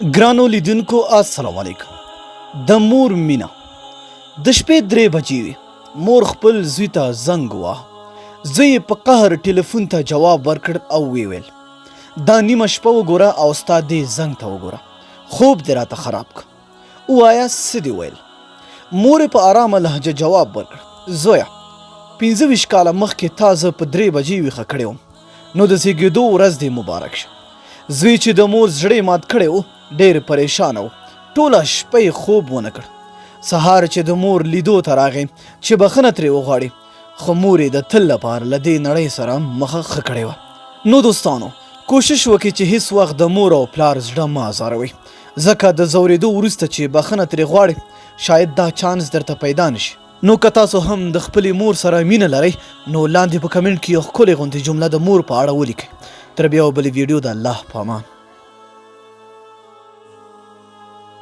ګرانو لیدونکو السلام علیکم. د مور مینه. د شپې 3 بجې وې. مور خپل زوی ته زنګ وواهه. زوی یې په قهر ټلیفون ته جواب ورکړ او ویې ویل دا نیمه شپه وګوره او ستا دې زنګ ته وګوره. خوب دې راته خراب که. ووایه څه دې ویل؟ مور یې په ارامه لهجه جواب ورکړ زویه 25 کاله مخکې تا زه په 3 بجې ویښه کړی وم نو د زیږېدو ورځ دې مبارک شه. زوی چې د مور زړه یې مات کړی و ډېر پریشانه و. ټوله شپه یې خوب ونه کړ. سهار چې د مور لیدو ته راغی چې بخښنه ترې وغواړي خو مور یې د تل لپاره له دې نړۍ سره مخه ښه کړې وه. نو دوستانو کوشش وکړئ چې هیڅ وخت د مور او پلار زړه مه ازاروئ ځکه د ځورېدو وروسته چې بخښنه ترې غواړئ شاید دا چانس درته پیدا نشي. نو که تاسو هم د خپلې مور سره مینه لرئ نو لاندې په کمنټ کې یو ښکلې غوندې جمله د مور په اړه ولیکئ. تر بیا بلې ویډیو د الله په امان.